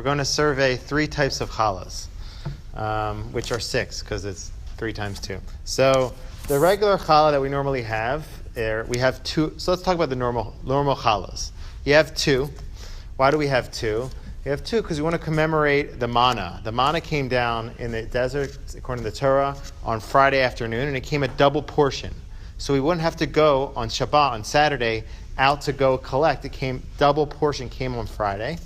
We're going to survey 3 types of challahs, which are 6 because it's 3 times 2. So the regular challah that we normally have, we have 2. So let's talk about the normal challahs. You have 2. Why do we have 2? We have 2 because we want to commemorate the manna. The manna came down in the desert, according to the Torah, on Friday afternoon, and it came a double portion. So we wouldn't have to go on Shabbat, on Saturday, out to go collect. It came, double portion came on Friday.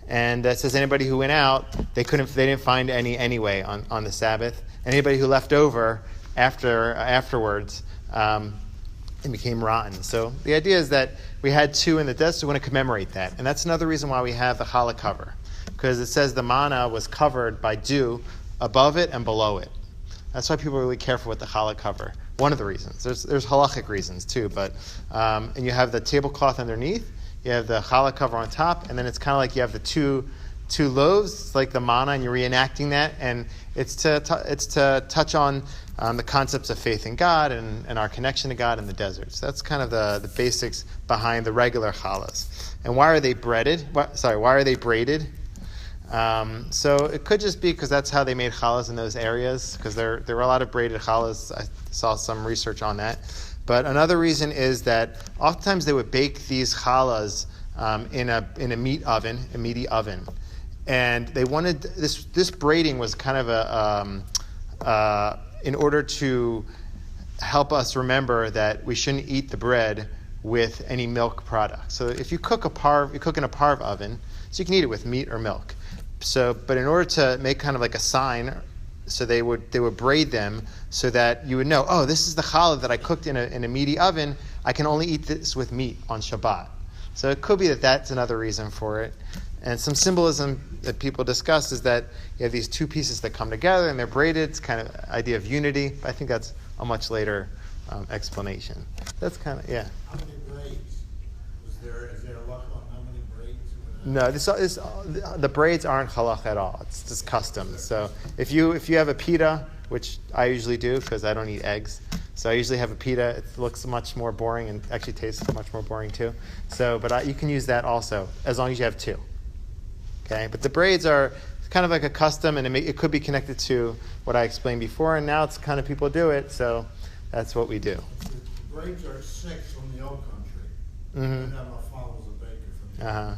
And that says anybody who went out, they didn't find any anyway on the Sabbath. Anybody who left over afterwards, it became rotten. So the idea is that we had 2 in the desert, so we want to commemorate that. And that's another reason why we have the challah cover. Because it says the manna was covered by dew above it and below it. That's why people are really careful with the challah cover. One of the reasons. There's halachic reasons too, but and you have the tablecloth underneath, you have the challah cover on top, and then it's kind of like you have the two loaves. It's like the manna, and you're reenacting that, and it's to touch on the concepts of faith in God and our connection to God in the desert. So that's kind of the basics behind the regular challahs. And why are they braided? Why are they braided? So it could just be because that's how they made challahs in those areas, because there were a lot of braided challahs. I saw some research on that. But another reason is that oftentimes they would bake these challahs in a meaty oven. And they wanted this braiding was kind of in order to help us remember that we shouldn't eat the bread with any milk product. So if you cook in a parv oven, so you can eat it with meat or milk. But in order to make kind of like a sign, so they would braid them so that you would know, oh, this is the challah that I cooked in a meaty oven. I can only eat this with meat on Shabbat. So it could be that that's another reason for it. And some symbolism that people discuss is that you have these 2 pieces that come together and they're braided. It's kind of idea of unity. But I think that's a much later explanation. That's kind of, yeah. How many braids? Is there a luck on how many braids? No, the braids aren't halach at all. It's just custom. So if you have a pita, which I usually do because I don't eat eggs, so I usually have a pita. It looks much more boring and actually tastes much more boring too. So, but you can use that also as long as you have 2. Okay, but the braids are kind of like a custom, and it could be connected to what I explained before, and now it's kind of people do it, so that's what we do. The braids are 6 from the old country. Mm-hmm. And that follows a baker from the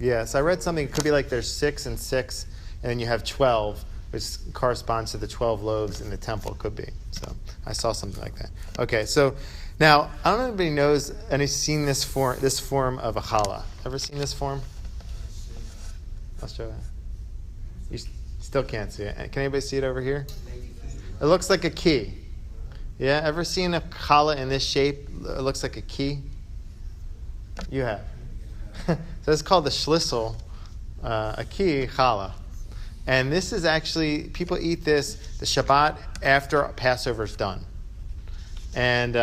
Yeah, so I read something, it could be like there's 6 and 6, and then you have 12, which corresponds to the 12 loaves in the temple, could be. So I saw something like that. Okay, so now, I don't know if anybody knows, and seen this form of a challah. Ever seen this form? I'll show you. You still can't see it. Can anybody see it over here? It looks like a key. Yeah, ever seen a challah in this shape? It looks like a key. You have. So it's called the Shlissel, a key challah. And this is actually, people eat this the Shabbat after Passover is done. And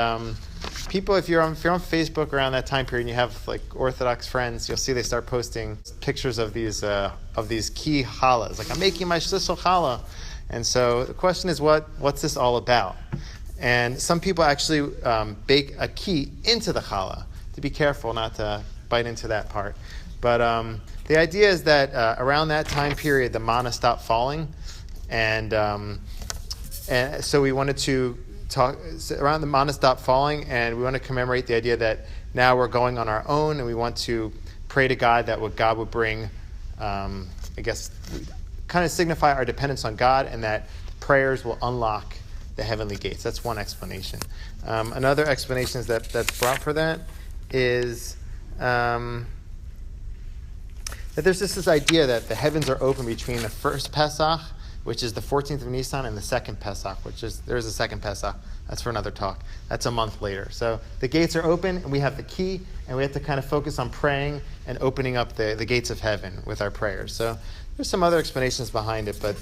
people, if you're on Facebook around that time period and you have like Orthodox friends, you'll see they start posting pictures of these key challahs. Like, I'm making my Shlissel challah. And so the question is, what's this all about? And some people actually bake a key into the challah, to be careful not to bite into that part. But the idea is that around that time period, the manna stopped falling. And so we wanted to talk around the manna stopped falling, and we want to commemorate the idea that now we're going on our own, and we want to pray to God that what God would bring, I guess, kind of signify our dependence on God, and that prayers will unlock the heavenly gates. That's one explanation. Another explanation that's brought for that is that there's just this idea that the heavens are open between the first Pesach, which is the 14th of Nisan, and the second Pesach, there's a second Pesach. That's for another talk. That's a month later. So the gates are open, and we have the key, and we have to kind of focus on praying and opening up the gates of heaven with our prayers. So there's some other explanations behind it, but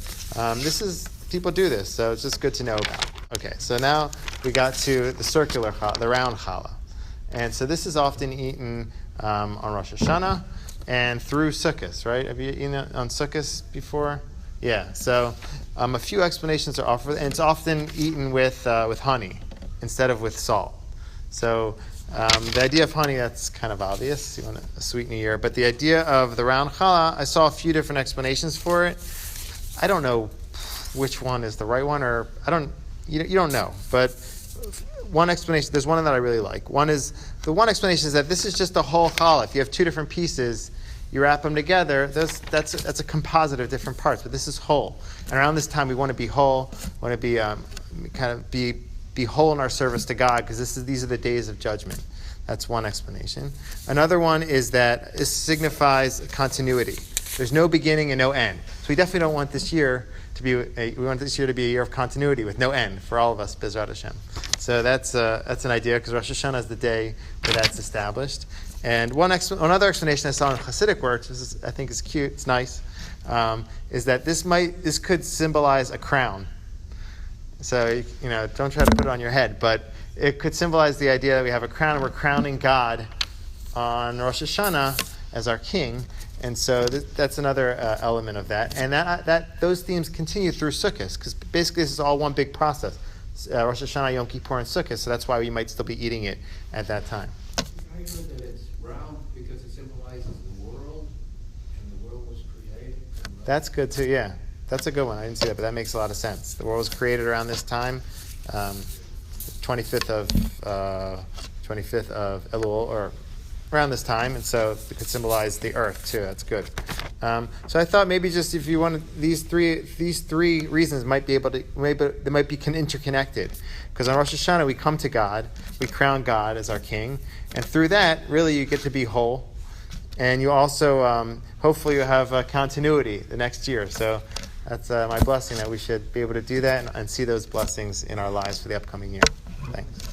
people do this, so it's just good to know about. Okay, so now we got to the round challah. And so this is often eaten on Rosh Hashanah and through Sukkot, right? Have you eaten it on Sukkot before? Yeah, so a few explanations are offered, and it's often eaten with honey instead of with salt. So The idea of honey, that's kind of obvious. You want to sweeten a year. But the idea of the round challah, I saw a few different explanations for it. I don't know which one is the right one, or you don't know. But one explanation, there's one that I really like. One explanation is that this is just a whole challah. If you have two different pieces, you wrap them together, that's a composite of different parts, but this is whole. And around this time, we want to be whole, want to be be whole in our service to God, because these are the days of judgment. That's one explanation. Another one is that this signifies continuity. There's no beginning and no end. So we definitely don't want this year to be a year of continuity with no end for all of us, Bezrat Hashem. So that's an idea, because Rosh Hashanah is the day where that's established. And another explanation I saw in Hasidic works, I think is cute, it's nice, is that this could symbolize a crown. So, don't try to put it on your head, but it could symbolize the idea that we have a crown and we're crowning God on Rosh Hashanah as our king. And so that's another element of that. And that those themes continue through Sukkot, because basically this is all one big process. Rosh Hashanah, Yom Kippur, and Sukkot, so that's why we might still be eating it at that time. I heard that it's round because it symbolizes the world, and the world was created. That's good too, yeah. That's a good one. I didn't see that, but that makes a lot of sense. The world was created around this time, 25th of Elul, or around this time, and so it could symbolize the earth too. That's good. So I thought maybe just if you wanted these three reasons they might be interconnected, because on Rosh Hashanah we come to God, we crown God as our King, and through that really you get to be whole, and you also hopefully you have continuity the next year. So that's my blessing, that we should be able to do that and see those blessings in our lives for the upcoming year. Thanks.